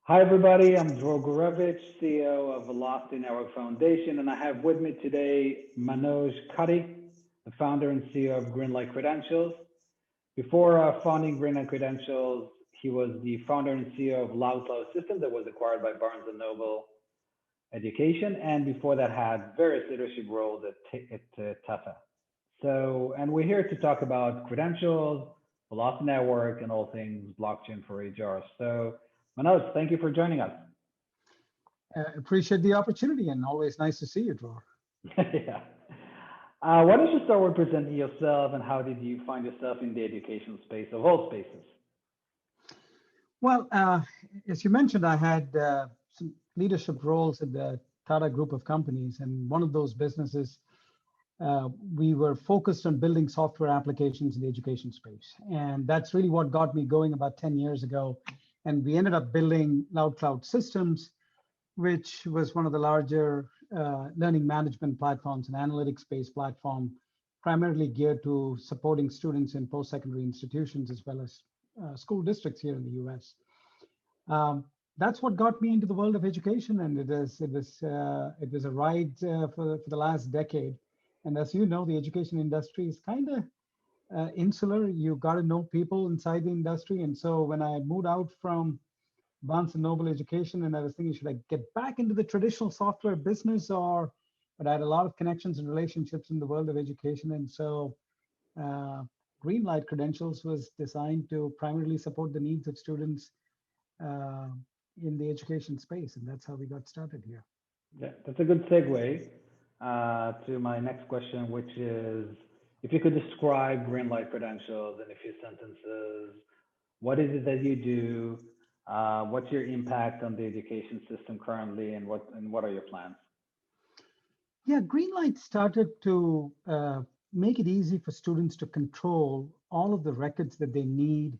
Hi, everybody. I'm Dror Gurevich, CEO of Velocity Network Foundation, and I have with me today Manoj Kutty, the founder and CEO of GreenLight Credentials. Before founding GreenLight Credentials, he was the founder and CEO of Loud Cloud Systems that was acquired by Barnes& and Noble Education, and before that had various leadership roles at Tata. And we're here to talk about credentials, Velocity Network, and all things blockchain for HR. Manoj, thank you for joining us. Appreciate the opportunity and always nice to see you, Dror. Yeah. Why don't you start with presenting yourself and how did you find yourself in the education space of all spaces? Well, as you mentioned, I had some leadership roles at the Tata Group of companies, and one of those businesses, we were focused on building software applications in the education space. And that's really what got me going about 10 years ago. And we ended up building Loud Cloud Systems, which was one of the larger learning management platforms and analytics-based platform, primarily geared to supporting students in post-secondary institutions as well as school districts here in the U.S. That's what got me into the world of education, and it was a ride for the last decade. And as you know, the education industry is kind of insular. You got to know people inside the industry. And so when I moved out from Barnes& and Noble Education, and I was thinking, should I get back into the traditional software business, but I had a lot of connections and relationships in the world of education. And so GreenLight Credentials was designed to primarily support the needs of students in the education space. And that's how we got started here. Yeah, that's a good segue to my next question, which is if you could describe GreenLight Credentials in a few sentences, what is it that you do? What's your impact on the education system currently, and what are your plans? Yeah, Greenlight started to make it easy for students to control all of the records that they need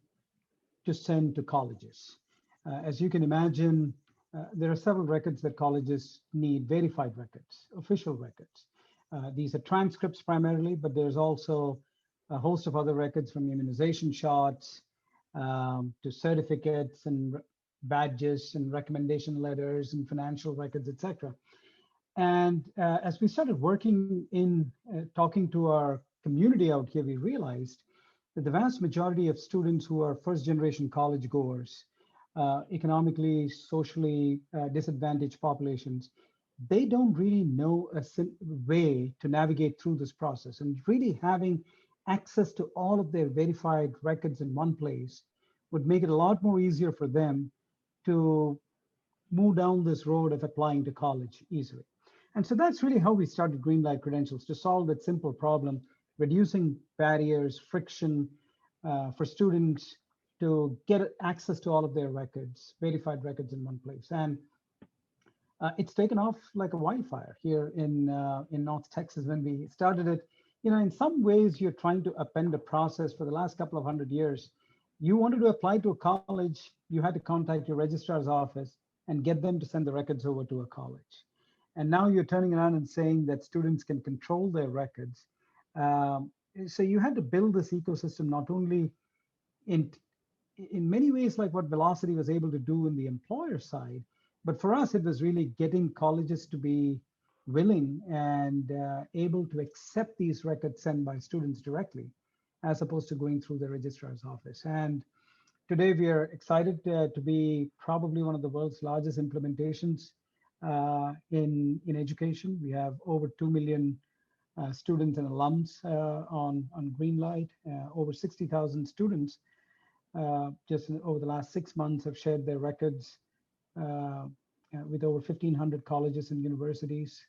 to send to colleges. As you can imagine, there are several records that colleges need: verified records, official records. These are transcripts primarily, but there's also a host of other records, from immunization shots to certificates and badges and recommendation letters and financial records, etc. And as we started working in talking to our community out here, we realized that the vast majority of students who are first generation college goers, economically, socially disadvantaged populations, they don't really know a way to navigate through this process. And really having access to all of their verified records in one place would make it a lot more easier for them to move down this road of applying to college easily. And so that's really how we started GreenLight Credentials, to solve that simple problem, reducing barriers, friction for students to get access to all of their records, verified records in one place. And it's taken off like a wildfire here in North Texas. When we started it, in some ways you're trying to append a process for the last couple of 100 years. You wanted to apply to a college, you had to contact your registrar's office and get them to send the records over to a college. And now you're turning around and saying that students can control their records. So you had to build this ecosystem not only in many ways like what Velocity was able to do in the employer side, but for us, it was really getting colleges to be willing and able to accept these records sent by students directly, as opposed to going through the registrar's office. And today we are excited to be probably one of the world's largest implementations in education. We have over 2 million students and alums on GreenLight. Over 60,000 students just over the last 6 months have shared their records with over 1,500 colleges and universities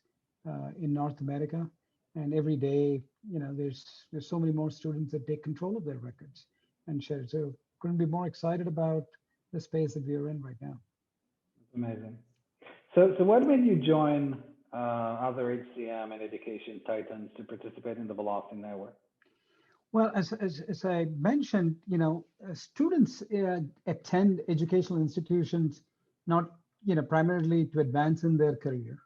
in North America. And every day, there's so many more students that take control of their records and share. So couldn't be more excited about the space that we are in right now. Amazing. So what made you join other HCM and education titans to participate in the Velocity Network? Well, as I mentioned, students attend educational institutions not, primarily to advance in their career.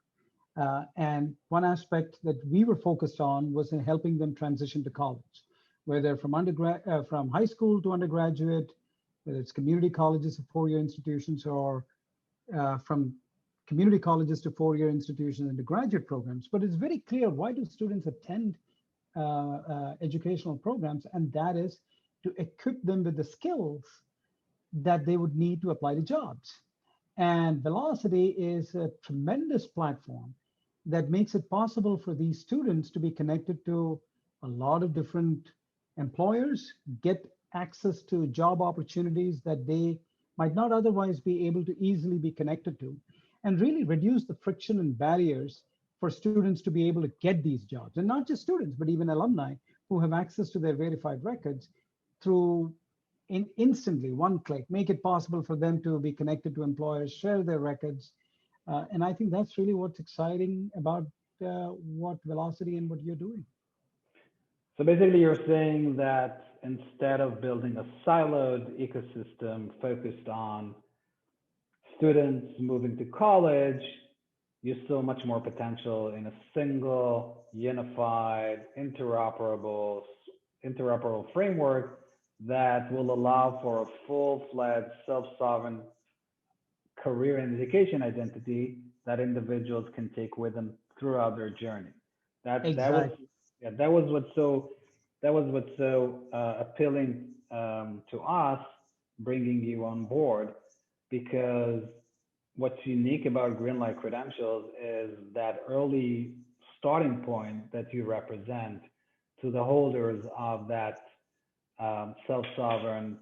And one aspect that we were focused on was in helping them transition to college, whether from from high school to undergraduate, whether it's community colleges or four-year institutions, or from community colleges to four-year institutions and to graduate programs. But it's very clear, why do students attend educational programs? And that is to equip them with the skills that they would need to apply to jobs. And Velocity is a tremendous platform that makes it possible for these students to be connected to a lot of different employers, get access to job opportunities that they might not otherwise be able to easily be connected to, and really reduce the friction and barriers for students to be able to get these jobs. And not just students, but even alumni who have access to their verified records through instantly, one click, make it possible for them to be connected to employers, share their records. And I think that's really what's exciting about what Velocity and what you're doing. So basically, you're saying that instead of building a siloed ecosystem focused on students moving to college, you saw much more potential in a single, unified, interoperable framework that will allow for a full-fledged, self-sovereign career and education identity that individuals can take with them throughout their journey. Exactly. That was what's so appealing to us, bringing you on board, because what's unique about GreenLight credentials is that early starting point that you represent to the holders of that self-sovereign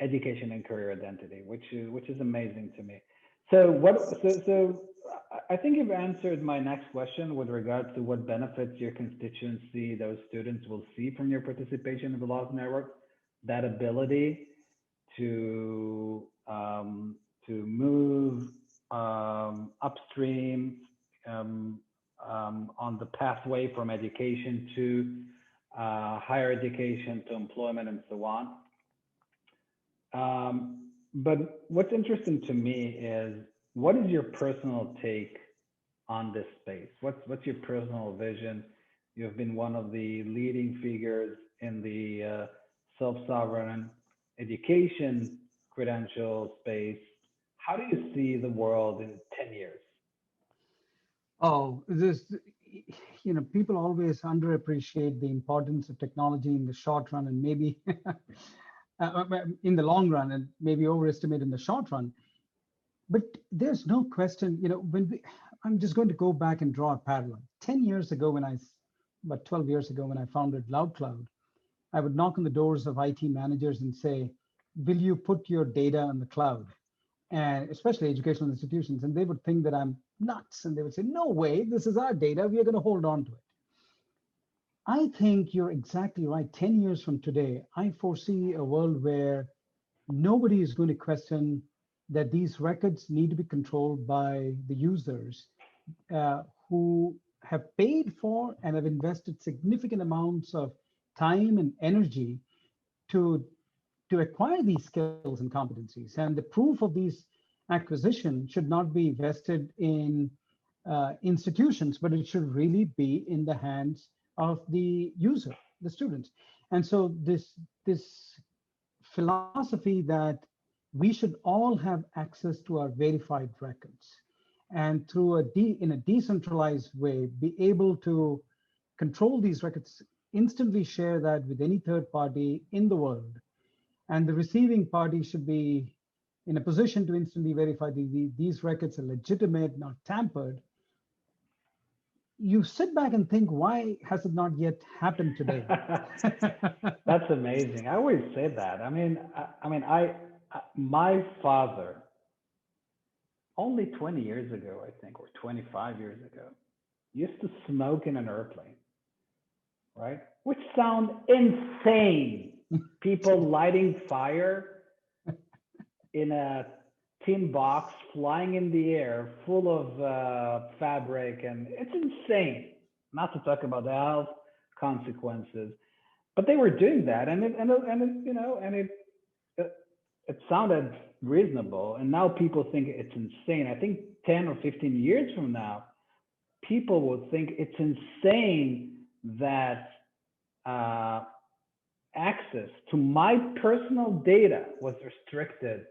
education and career identity, which is amazing to me. So I think you've answered my next question with regards to what benefits your constituency, those students will see from your participation in the Laws Network. That ability to move upstream on the pathway from education to higher education to employment and so on. But what's interesting to me is, what is your personal take on this space? What's your personal vision? You've been one of the leading figures in the self-sovereign education credential space. How do you see the world in 10 years? Oh, this, people always underappreciate the importance of technology in the short run and maybe in the long run, and maybe overestimate in the short run. But there's no question, I'm just going to go back and draw a parallel. 10 years ago, about 12 years ago, when I founded LoudCloud, I would knock on the doors of IT managers and say, will you put your data on the cloud? And especially educational institutions. And they would think that I'm nuts. And they would say, no way, this is our data. We are going to hold on to it. I think you're exactly right. 10 years from today, I foresee a world where nobody is going to question that these records need to be controlled by the users who have paid for and have invested significant amounts of time and energy to acquire these skills and competencies. And the proof of these acquisition should not be vested in institutions, but it should really be in the hands of the user, the students. And so this philosophy that we should all have access to our verified records, and through in a decentralized way, be able to control these records, instantly share that with any third party in the world. And the receiving party should be in a position to instantly verify these records are legitimate, not tampered. You sit back and think, why has it not yet happened today? That's amazing. I always say that. My father, only 20 years ago, I think, or 25 years ago, used to smoke in an airplane, right? Which sound insane. People lighting fire in a tin box, flying in the air, full of fabric, and it's insane. Not to talk about the health consequences, but they were doing that, it sounded reasonable, and now people think it's insane. I think 10 or 15 years from now, people will think it's insane that access to my personal data was restricted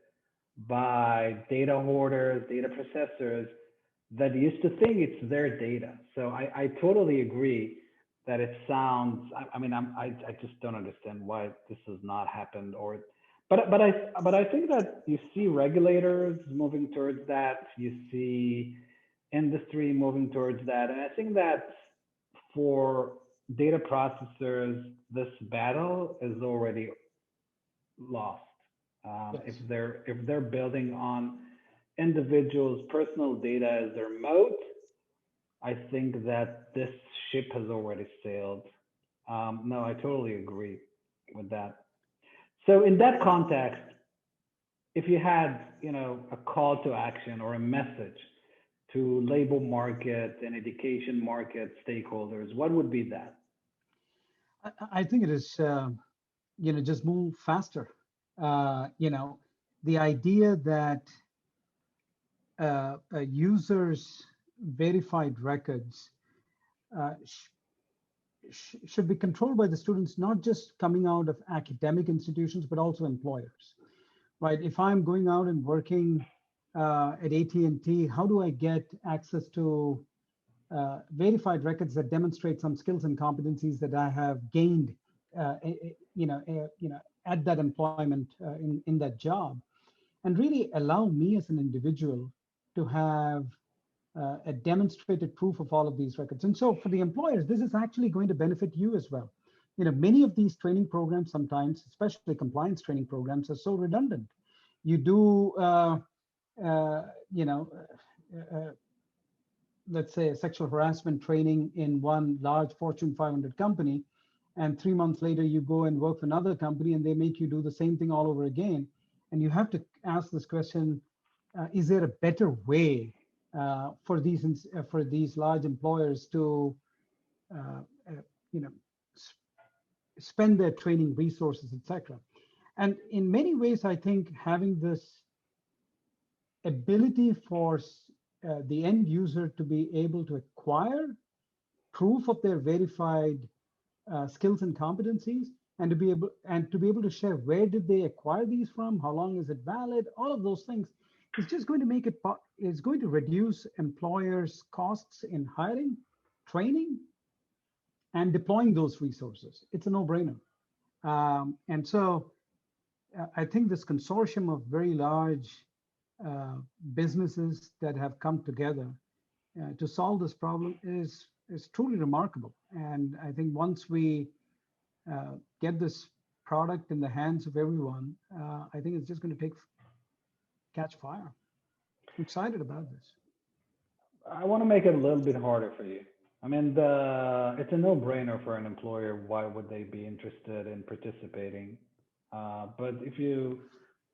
by data hoarders, data processors that used to think it's their data. So I totally agree that it sounds, I mean, I just don't understand why this has not happened or, but I think that you see regulators moving towards that. You see industry moving towards that. And I think that for data processors, this battle is already lost. Yes. If they're building on individuals' personal data as their moat, I think that this ship has already sailed. No, I totally agree with that. So in that context, if you had, a call to action or a message to labor market and education market stakeholders, what would be that? I think it is, just move faster. The idea that a user's verified records uh, sh- should be controlled by the students, not just coming out of academic institutions, but also employers, right? If I'm going out and working at AT&T, how do I get access to verified records that demonstrate some skills and competencies that I have gained, at that employment in that job, and really allow me as an individual to have a demonstrated proof of all of these records. And so for the employers, this is actually going to benefit you as well. Many of these training programs sometimes, especially compliance training programs, are so redundant. You do, uh, you know, uh, let's say a sexual harassment training in one large Fortune 500 company, and 3 months later you go and work for another company and they make you do the same thing all over again. And you have to ask this question: is there a better way for these large employers to uh, uh, you know s- spend their training resources, etc.? And in many ways, I think having this ability for the end user to be able to acquire proof of their verified skills and competencies, and to be able to share where did they acquire these from, how long is it valid, all of those things is just going to make it is going to reduce employers costs in hiring, training, and deploying those resources. It's a no-brainer. And so I think this consortium of very large uh, businesses that have come together to solve this problem is truly remarkable. And I think once we get this product in the hands of everyone, I think it's just going to catch fire. I'm excited about this. I want to make it a little bit harder for you. I mean, it's a no-brainer for an employer. Why would they be interested in participating? But if you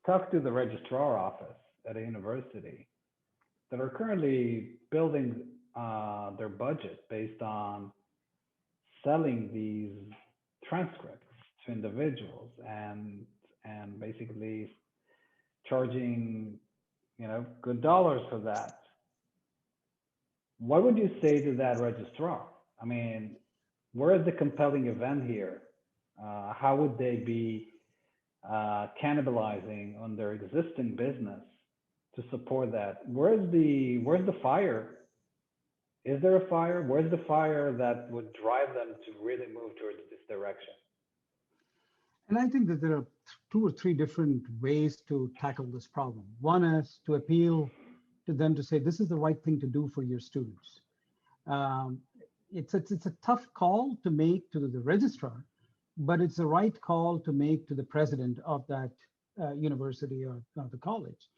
talk to the registrar office at a university that are currently building their budget based on selling these transcripts to individuals and basically charging, good dollars for that, what would you say to that registrar? I mean, where is the compelling event here? How would they be cannibalizing on their existing business to support that? Where's the fire? Is there a fire? Where's the fire that would drive them to really move towards this direction? And I think that there are two or three different ways to tackle this problem. One is to appeal to them to say, this is the right thing to do for your students. Um, it's a tough call to make to the registrar, but it's the right call to make to the president of that university or the college.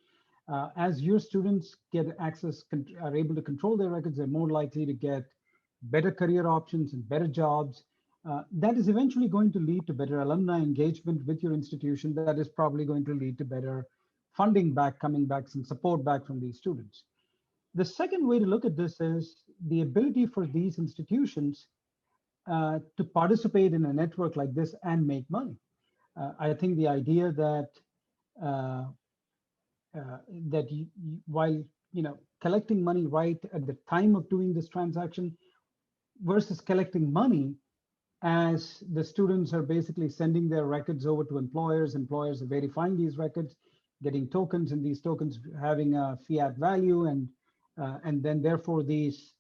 As your students get access, are able to control their records, they're more likely to get better career options and better jobs. That is eventually going to lead to better alumni engagement with your institution. That is probably going to lead to better funding coming back, some support back from these students. The second way to look at this is the ability for these institutions to participate in a network like this and make money. I think the idea that uh, while collecting money right at the time of doing this transaction versus collecting money as the students are basically sending their records over to employers, employers are verifying these records, getting tokens, and these tokens having a fiat value, and then therefore these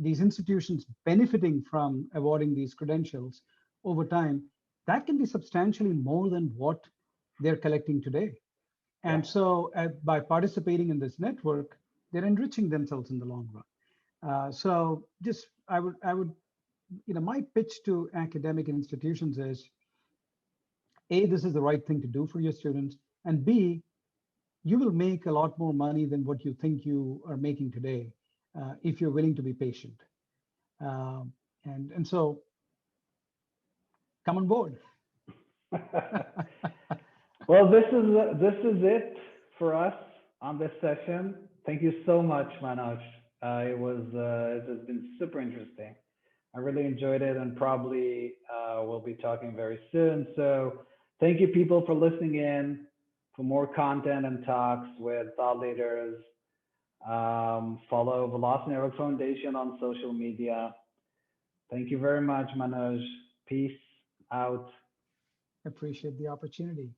institutions benefiting from awarding these credentials over time, that can be substantially more than what they're collecting today. Yeah. And so by participating in this network, they're enriching themselves in the long run. So just I would, my pitch to academic institutions is, A, this is the right thing to do for your students, and B, you will make a lot more money than what you think you are making today if you're willing to be patient. Um, and so come on board. Well, this is it for us on this session. Thank you so much, Manoj. It has been super interesting. I really enjoyed it, and probably we'll be talking very soon. So thank you, people, for listening in. For more content and talks with thought leaders, follow Velocity Network Foundation on social media. Thank you very much, Manoj. Peace out. Appreciate the opportunity.